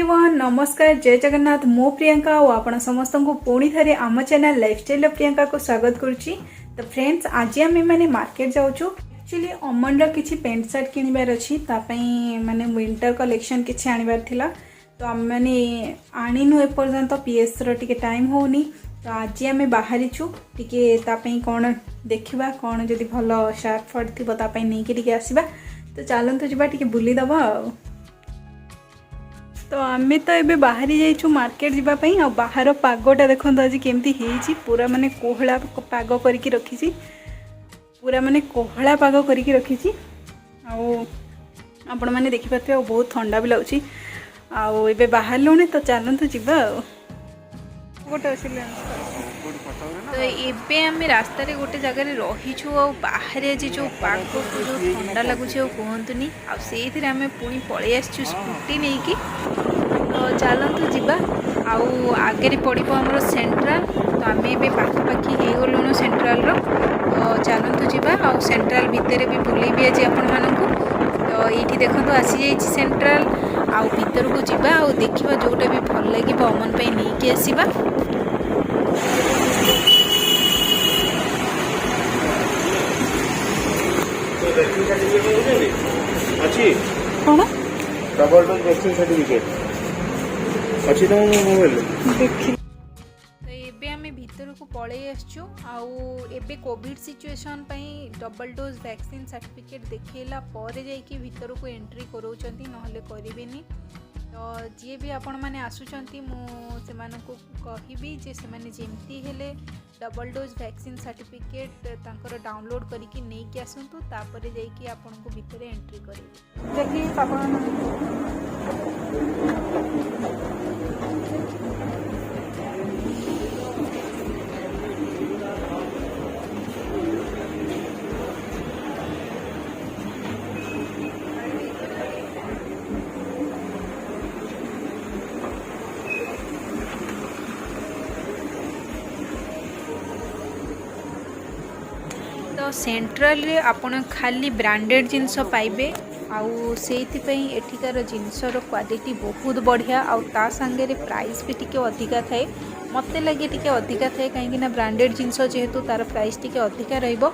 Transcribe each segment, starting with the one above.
Everyone नमस्कार जय जगन्नाथ मो प्रियंका और आपण समस्त को पुणी थे आम चैनल लाइफस्टाइल प्रियंका को स्वागत करुच्ची। तो फ्रेंड्स आज आम मैंने मार्केट जाऊँ एक्चुअली अमन किसी पेंट सार्ट किणवार अच्छी माने विंटर कलेक्शन किसी आनबार थिला। तो आम मैंने आणीनु एपर्यंत पीएस रे टाइम होनी। तो आज आम बाहरी टे कौन देखा कौन जदि भल शार्ट फट थी नहीं आसवा। तो चलतु जा बुलीदबा। तो आम तो ये बाहरी जाइछु मार्केट जावाई। आ बाहर पागटा देखो आज केमती पूरा माने कोहला पाग करके रखी पूरा माने कोहला पाग करके रखी आपण मैंने देखिपे बहुत ठंडा भी लगुच। आबे बाहर लुणी तो चलतु जा गोटे तो एबे आम रास्ता रे गोटे जगह रहीछु बाहर आज जो पाग को जो ठंडा लगुच कहतुनी आम पुणी पलि आसचु स्कूटी नहीं कि। तो चलतु जा आगे पड़ो आमर सेंट्रल। तो आम ए पाखापाखि हो गलुणु सेंट्रल रो। तो चलतु जा सेंट्रल भितर भी बुलेबी आज आपण मानू। तो ये देखो आसी जाइए सेंट्रल आउ भीतर को जा देखा जोटा भी भल लगे अमन पे नहीं कि आसवा। कौन डबल डोज वैक्सीन सर्टिफिकेट अच्छी तो मोबाइल देखि। तो एबे आमे भीतर को पळे आछू एबे कोविड सिचुएशन पई डबल डोज वैक्सीन सर्टिफिकेट देखेला पर जाई कि भीतर को एंट्री करौचंती नहले करिवेनी। तो जी भी आपण माने आसुचंती मु से मानको कहिबी जे से माने जेमती हेले डबल डोज वैक्सीन सर्टिफिकेट तांकर डाउनलोड करिकि नै कि आसंतु तापर जाई कि आपण को भीतर एंट्री करिवे। देखि आपण तो सेंट्रल रे आपण खाली ब्रांडेड जिनस पाइबे आउ सेइथिपई एठिकार जिनसर क्वालिटी बहुत बढ़िया आउ ता संगे रे प्राइस भी टिके अधिका थाए। मते लगे टिके अधिका थाए कहीं ना ब्रांडेड जिनस जेहेतु तार प्राइस टिके अधिका रहइबो।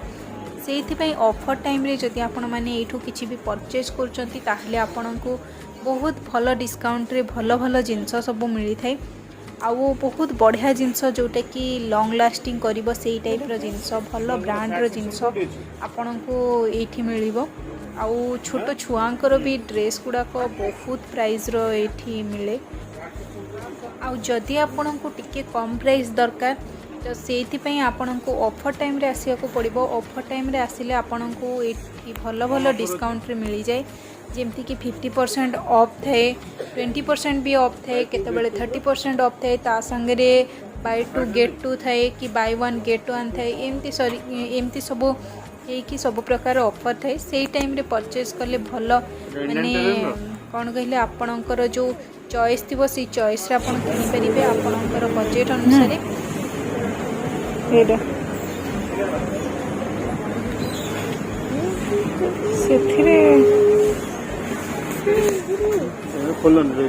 सेइथिपई ऑफर टाइम रे जदि आपण माने एठू किछि भी परचेज करचंती ताहले आपणको बहुत भल डिस्काउंट रे भल भल जिनस सब मिली थाए। आउ बहुत बढ़िया जिनस जोटा कि लॉन्ग लास्टिंग करिबो सेई टाइप रो जिनस भल ब्रांड रो जिनस आपणको एठी मिलिबो। आउ छोट छुआंकर भी ड्रेस गुड़ाक बहुत प्राइस रो एठी मिले। आउ जदि आपणको टिके कम प्राइस दरकार तो सेइथिपई आपणको ऑफर टाइम रे आसिया को पड़िबो। ऑफर टाइम रे आसिले आपणको एठी भल भल डिस्काउंट रे मिली जाए जेमती कि 50% ऑफ थाए 20% भी ऑफ थाए केतबेले 30% ऑफ थाए ता संगे बाय 2 गेट 2 थाए कि बाय 1 गेट 1 थाए एमती सब कि सब प्रकार ऑफर थाए। से टाइम रे परचेज कले भल माने कौन कहले आपणकर जो चॉइस थी से चॉइस रे आपण किनि परिबे आपणकर बजेट अनुसार। सेथिरे खोलन रे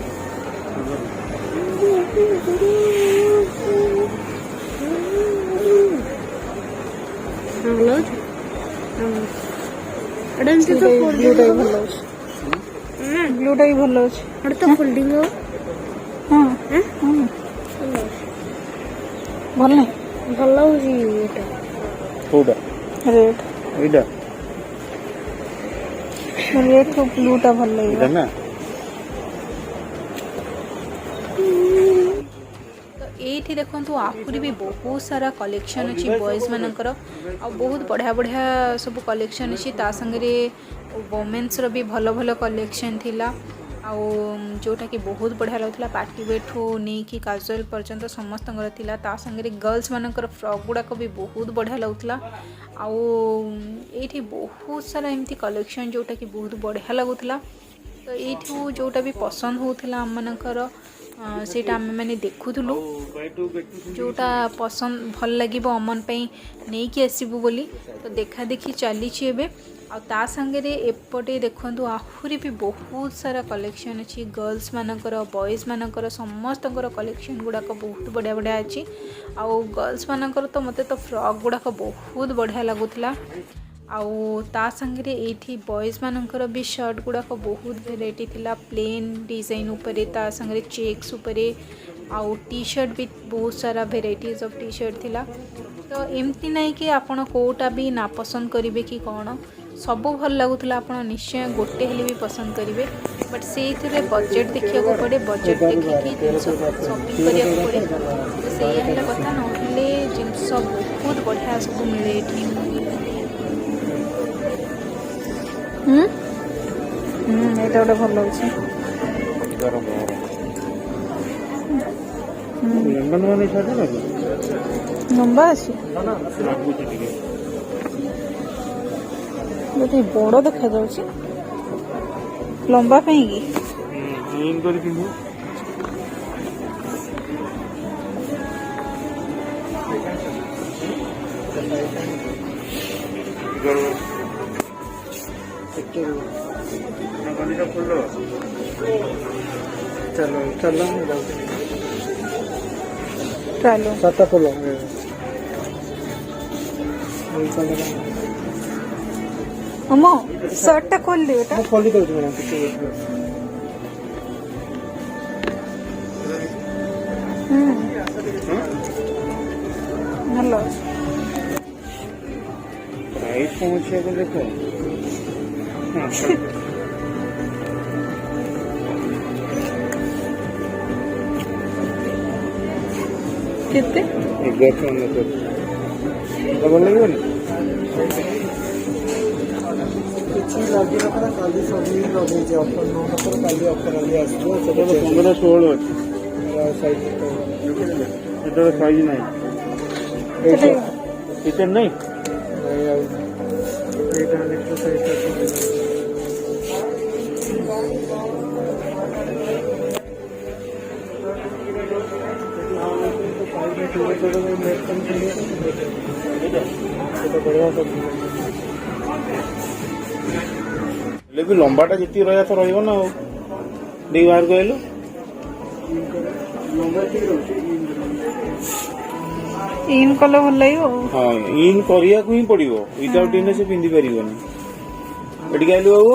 हेलो अडन से तो ब्लूटा ही भल अछि ब्लूटा ही भल अछि अड तो फोल्डिंग हो। हां भल नै भल हो जी एटा कोडा रेड एडा रेड को ब्लूटा भल एडा लगे ना। ये देखो आहुरी भी बहुत सारा कलेक्शन अच्छी बॉयज मानकर आ बहुत बढ़िया बढ़िया सब कलेक्शन अच्छी ता संगे वोमेन्स रो भी भल भल कलेक्शन थिला आउ जोटा कि बहुत बढ़िया लगुला पार्टी वेट हो नहीं कि काजुअल पर्यंत समस्त थिला ता संगे गर्ल्स मानकर फ्रॉक गुड़ाक भी बहुत बढ़िया लगुला आउ ये बहुत सारा एमती कलेक्शन जोटा कि बहुत बढ़िया लगुला। तो ये जोटा भी पसंद होता आम मानकर सेटा आम मैंने देखुलु जोटा पसंद भल लगे अमन नहीं कि आसबू बोली। तो देखा देखी चली ता संगे एपटे देखंतु आहुरी भी बहुत सारा कलेक्शन अच्छी गर्ल्स मानकर बॉयज मानकर समस्तଙ୍କର कलेक्शन गुड़ाक बहुत बढ़िया बढ़िया अच्छी आउ गर्ल्स मानकर तो मते तो फ्रॉक गुड़ाक बहुत बढ़िया लगुला आउ ता संगे एठी बॉयज मानकर भी शर्ट गुड़ाक बहुत वेराइटी थिला प्लेन डिजाइन उपरे ता संगे चेक्स उपरे आउ टी शर्ट भी बहुत सारा वेराइटीज ऑफ टी शर्ट थिला। तो एमती नहीं कि आपण कोटा भी ना पसंद करेंगे कि कौन सब भल लगुला आप निश्चय गोटे हेले भी पसंद करेंगे बट से बजेट देखा पड़े बजेट देखिए जिन शॉपिंग करा पड़े तो से कथा ना जिनस बहुत बढ़िया सब मिले ये गोटे भल लगे लंबा अच्छी बोधे बड़ देखा जाऊँ लंबा कहीं चलो चलो चलो साता खोलो अमो शर्ट खोल दे बेटा खोली दो मैडम हेलो प्राइस पहुंचे को देखो कितने डबल लगे କିଛି ଲାଗିଲା ପରା କାଲି ସବୁ ଲଗେଇଛି ଅଫର ନମ୍ବର କାଲି ଅଫର ଆଜି ଆସିବ ସେଟା 15 16 ଅଛି ସାଇଜ ଏଟା ସାଇଜ ନାହିଁ ଏଟା ନାହିଁ ଆଉ ଏଟା ନେକ୍ସଟ ସାଇଜ भी लंबाटा जी रहा तो रही ना दे बाहर कहलु इन कलर भल लगे हाँ इन करिया को ही पड़ो विदाउट इन से पिंधि पार एटी कहलु बाबू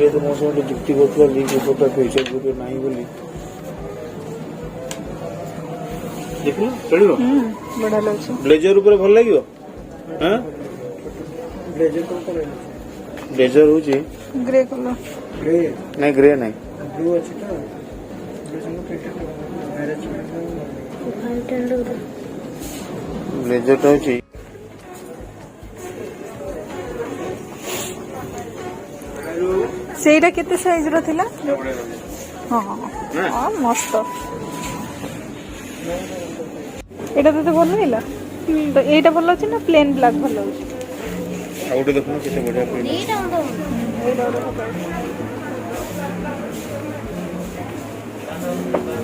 ये तो मो सब जुक्ति कर लिंक फोटो फेसबुक नहीं बोली देखो चलो बड़ा लगे ब्लेजर ऊपर भल लगे हां ब्लेजर को करे ब्लेजर हो जी ग्रे कलर ग्रे नहीं ग्रे नहीं ब्लू अछि तो ब्लेजर तो अछि सेटा केते साइज रो थिला हां हां मस्त एटा तो भल नहीं तो एटा भल अछि ना प्लेन ब्लैक भल अछि आउटे देखो केते बढ़िया प्लेन एटा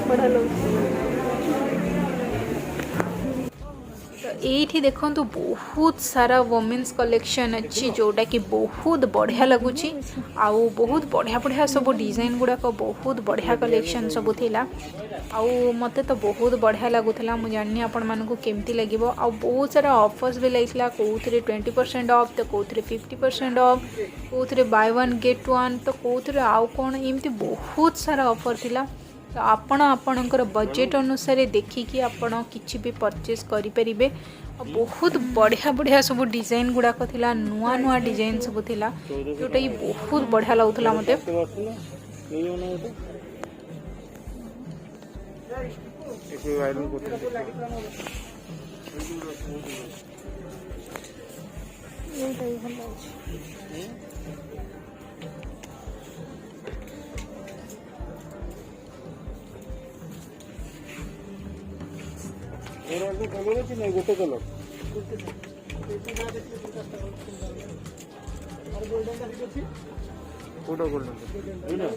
बढ़िया लगे एठी देखंतु बहुत सारा वोमेन्स कलेक्शन अच्छी जोटा कि बहुत बढ़िया लगुच आउ बहुत बढ़िया बढ़िया सब डिजाइन गुड़ाक बहुत बढ़िया कलेक्शन सब थिला आउ मते तो बहुत बढ़िया लगुला मु जानी आपण मानकु केमती लागिवो आउ बहुत सारा ऑफर्स भी लागिला कोउथरे 20% ऑफ तो कोउथरे 50% ऑफ कोउथरे बाय वन गेट वन तो कोउथरे आउ कोन एमती बहुत सारा ऑफर थिला तो आपण आपणकर बजेट अनुसार देखिकी आपण किछि भी परचेस करि परिबे बहुत बढ़िया बढ़िया सब डिजाइन गुड़ाक थिला नुआ नुआ डिजाइन सब थिला जोटा कि बहुत बढ़िया लगुला मते गोटे कलर କୋଉଟା ଗୋଲ୍ଡେନ ଏଇଟା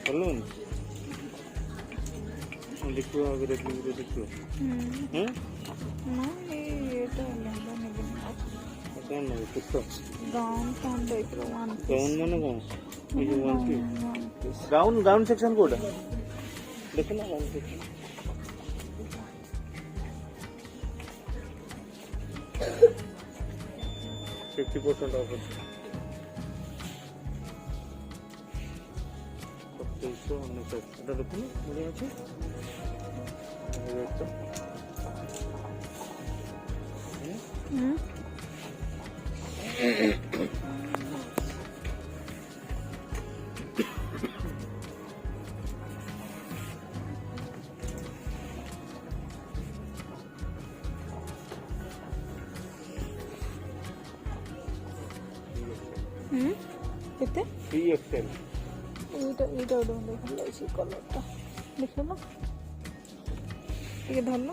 ଭଲ ଦେଖିବ ଆଗରେ ଦେଖିବ କଣ ନେବେ ପୁଷ୍ଟ ଗାଉନ ମାନେ କଣ ଏଇ ଯୋଉ ଗାଉନ ସେକ୍ସନ କୋଉଟା ଦେଖ ନା ଗାଉନ ସେକ୍ସନ 50% off ଅଛି 2399 এটা দেখুন মনে আছে রেটটা କେତେ 3XL ଏଇଟା ଗୋଟେ ଭଲ ଅଛି କଲରଟା ଦେଖିଲ ଟିକେ ଧରିଲ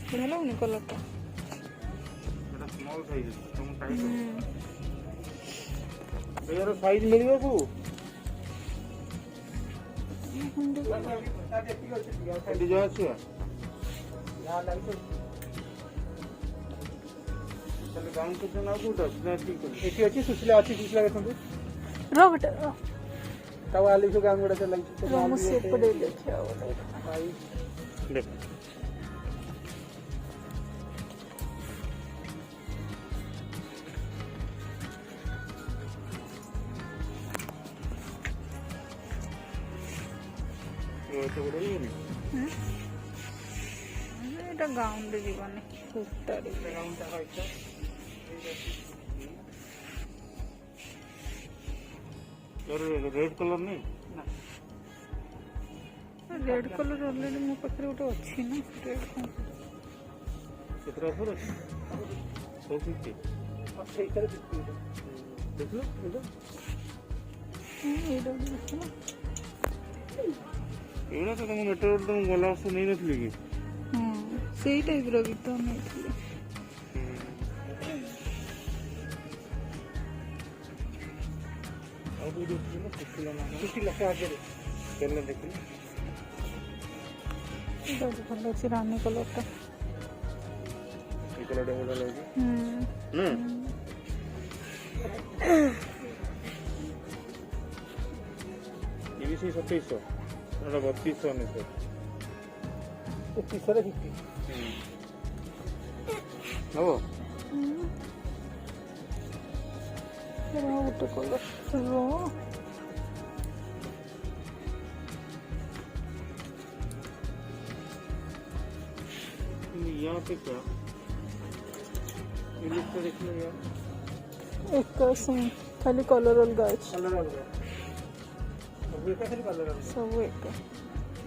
ବଢ଼ିଆ ଲାଗୁନି କଲରଟା এটা স্মল সাইজ ତମ ସାଇଜ ଏହାର ସାଇଜ ମିଳିବ କୁ ଏଠି ଯା ଅଛି ତାହେଲେ ଗାଉନ ସେକ୍ସନ ଆଉ କୋଉଟା ଅଛି ନା ଠିକ ଅଛି ଏଠି ଅଛି ସୁଶୀଲା ଦେଖନ୍ତୁ ର ବେଟା ତାଉ ଆଲି ସବୁ ଗାଉନ ଗୁଡା ଲାଗିଛି ମୁଁ ସେପଟେ ଦେଖିବା ଦେଖ ଏଇଟା ଗାଉନରେ ଯିବନି କୁର୍ତ୍ତାରେ ରେଡ୍ କଲର ନାଇଁ ରେଡ୍ କଲର ଅଲରେଡି ମୋ ପାଖରେ ଗୋଟେ ଅଛି ନା ରେଡ୍ କେତେ ଅଫର ଅଛି 450 ସେଇଟାରେ ଦେଖିଲ ଏଇଟା ଦେଖିଲ ଏଗୁଡ଼ା ତ ତମ ମେଟ୍ରୋ ରୋଡ୍ ତମ ଗଲା ବର୍ଷ ନେଇନଥିଲି କି ହଁ ସେଇ ଟାଇପ୍ର ବି ତ ନେଇଥିଲି ଆଉ କୋଉଠି ଶୁଖିଲା ସାହାଯ୍ୟରେ ତେଲ ଦେଖିଲି ଏଇଟା ବି ଭଲ ଅଛି ରାନୀ କଲରଟା এই କଲରଟା ଭଲ ଲାଗୁଛି ଇଏ ବି ସେଇ 2700 ଏଟା 3200 ଅନେଶତ 2500 ରେ 50 ହବ ଗୋଟେ କଲର यहाँ पे क्या ये लिखकर देख लो यार एक सेम खाली कलर अलगा अछि कलर अलग सब एक खाली कलर अलग सब एक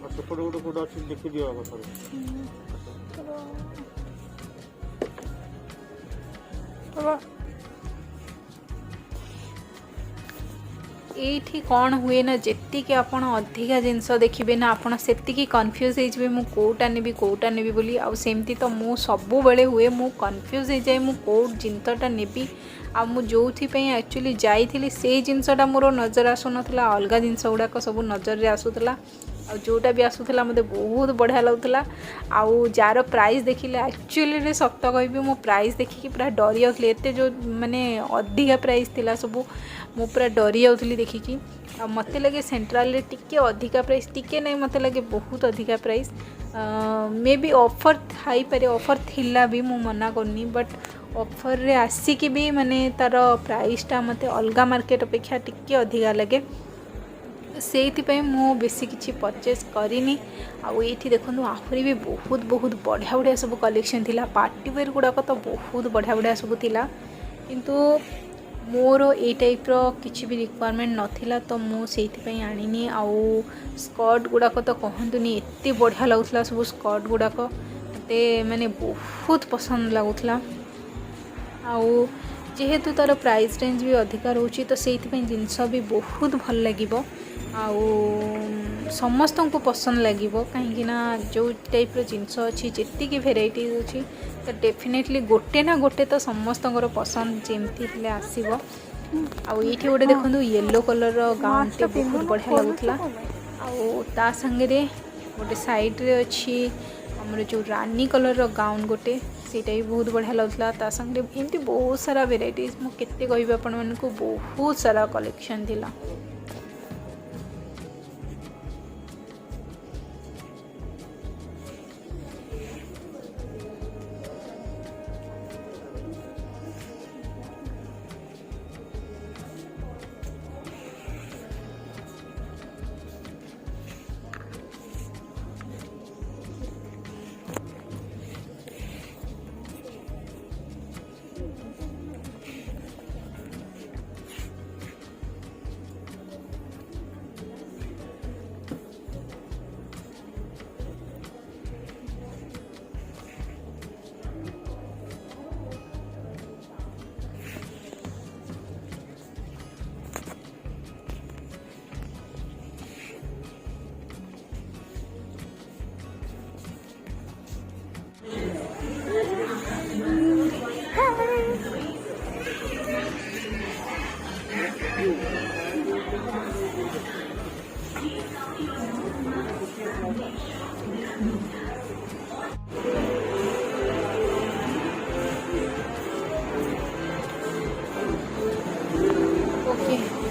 और सेपटे गोटे कोड अच्छी लिखि दिया होगा थोड़े ଏଇଠି କ'ଣ ହୁଏ ନା ଯେତିକି ଆପଣ ଅଧିକା ଜିନିଷ ଦେଖିବେ ନା ଆପଣ ସେତିକି କନଫ୍ୟୁଜ୍ ହେଇଯିବେ ମୁଁ କେଉଁଟା ନେବି ବୋଲି ଆଉ ସେମିତି ତ ମୁଁ ସବୁବେଳେ ହୁଏ ମୁଁ କନଫ୍ୟୁଜ୍ ହେଇଯାଏ ମୁଁ କେଉଁ ଜିନିଷଟା ନେବି ଆଉ ମୁଁ ଯେଉଁଥିପାଇଁ ଆକ୍ଚୁଆଲି ଯାଇଥିଲି ସେଇ ଜିନିଷଟା ମୋର ନଜର ଆସୁନଥିଲା ଅଲଗା ଜିନିଷ ଗୁଡ଼ାକ ସବୁ ନଜରରେ ଆସୁଥିଲା ଆଉ ଯେଉଁଟା ବି ଆସୁଥିଲା ମୋତେ ବହୁତ ବଢ଼ିଆ ଲାଗୁଥିଲା ଆଉ ଯାହାର ପ୍ରାଇସ୍ ଦେଖିଲେ ଆକ୍ଚୁଆଲିରେ ସତ କହିବି ମୁଁ ପ୍ରାଇସ୍ ଦେଖିକି ପୁରା ଡରି ଯାଉଥିଲି ଏତେ ଯେଉଁ ମାନେ ଅଧିକା ପ୍ରାଇସ୍ ଥିଲା ସବୁ ମୁଁ ପୁରା ଡରି ଯାଉଥିଲି ଦେଖିକି ଆଉ ମୋତେ ଲାଗେ ସେଣ୍ଟ୍ରାଲରେ ଟିକେ ଅଧିକା ପ୍ରାଇସ୍ ଟିକେ ନାହିଁ ମୋତେ ଲାଗେ ବହୁତ ଅଧିକା ପ୍ରାଇସ୍ ମେ ବି ଅଫର୍ ଥାଇପାରେ ଅଫର୍ ଥିଲା ବି ମୁଁ ମନା କରୁନି ବଟ୍ ଅଫର୍ରେ ଆସିକି ବି ମାନେ ତା'ର ପ୍ରାଇସ୍ଟା ମୋତେ ଅଲଗା ମାର୍କେଟ୍ ଅପେକ୍ଷା ଟିକେ ଅଧିକା ଲାଗେ ସେଇଥିପାଇଁ ମୁଁ ବେଶୀ କିଛି ପରଚେସ୍ କରିନି ଆଉ ଏଇଠି ଦେଖନ୍ତୁ ଆହୁରି ବି ବହୁତ ବଢ଼ିଆ ବଢ଼ିଆ ସବୁ କଲେକ୍ସନ୍ ଥିଲା ପାର୍ଟିୱେର୍ ଗୁଡ଼ାକ ତ ବହୁତ ବଢ଼ିଆ ସବୁ ଥିଲା କିନ୍ତୁ ମୋର ଏଇ ଟାଇପ୍ର କିଛି ବି ରିକ୍ୱାରମେଣ୍ଟ ନଥିଲା ତ ମୁଁ ସେଇଥିପାଇଁ ଆଣିନି ଆଉ ସ୍କର୍ଟ ଗୁଡ଼ାକ ତ କହନ୍ତୁନି ଏତେ ବଢ଼ିଆ ଲାଗୁଥିଲା ସବୁ ସ୍କର୍ଟ ଗୁଡ଼ାକ ମୋତେ ମାନେ ବହୁତ ପସନ୍ଦ ଲାଗୁଥିଲା ଆଉ जेहेतु तार प्राइस रेंज भी अधिका रोची तो से जिनस भी बहुत भल लगे आउ समस्त को पसंद लगे कहीं जो टाइप जिनस अच्छी जी भेराइटी अच्छी तो डेफिनेटली गोटे ना गोटे तो समस्त पसंद जमती आसो आईटी गोटे देखो येलो कलर गाउन टे बहुत बढ़िया लगुला आ संगे गोटे साइड्रे अच्छी आमर जो रानी कलर गाउन गोटे सीटा भी बहुत बढ़िया लगुला ता संगे एमती बहुत सारा वेराइटीज मुझे कह आपण मानक बहुत सारा कलेक्शन थिला।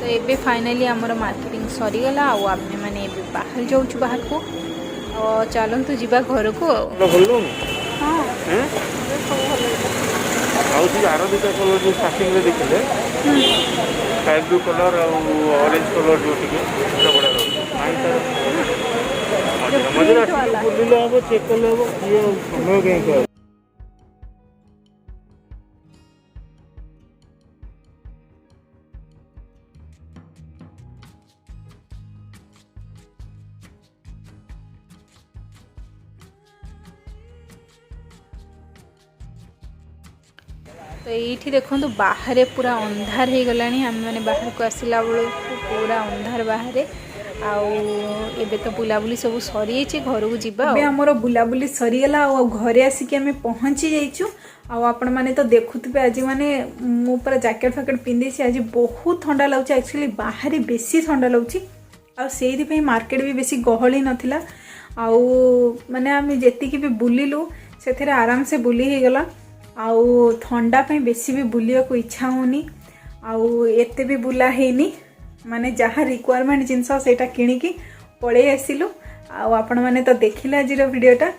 तो ये फाइनली आमर मार्केटिंग सरीगला आमे मैंने बाहर जाऊँ बाहर को चलतु जी घर को हाँ आर दुटा कलर जो स्टार्टिंग में देखिए sky blue colour orange colour जो बढ़िया मजे बुलिले हम चेक कले हम किए समय कहीं तो ये देखो बाहर पूरा अंधार हो गला आम मैंने बाहर को आसला बेलू पूरा अंधार बाहर आबे तो बुलाबुली सब सरी घर को जीवा आमर बुलाबुली सरीगला घरे आसिक आम पहुँची जाइचु आपण मैंने तो देखुवे आज माने मु पूरा जैकेट फैकेट पिंधे आज बहुत ठंडा लगुच एक्चुअली बाहर बेसी ठंडा लगुच से मार्केट भी बेसी गहली नाला आउ माने आम जी भी बुलिलु से आराम से बुली हो गला आउ ठंडा पे बेसी भी बुलिया को इच्छा होनी आउ एते भी बुला हेनी माने जहाँ रिक्वायरमेंट जिनस सेटा किणिकी पड़े आसिलु आपण माने तो देखिले आज वीडियोटा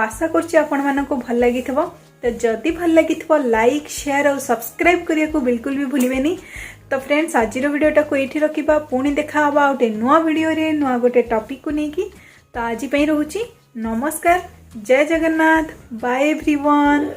आशा करछि आपण मानको भल लागिथबो तो जदि भल लागिथबो लाइक शेयर और सब्सक्राइब करिया को बिल्कुल भी भूलिबेनी। तो फ्रेंड्स आज वीडियोटा को एठी रखिबा पुणी देखा हबा गोटे नुआ वीडियो रे नुआ गोटे टॉपिक को नेकी तो आज पई रहूची नमस्कार जय जगन्नाथ बाय एवरीवन।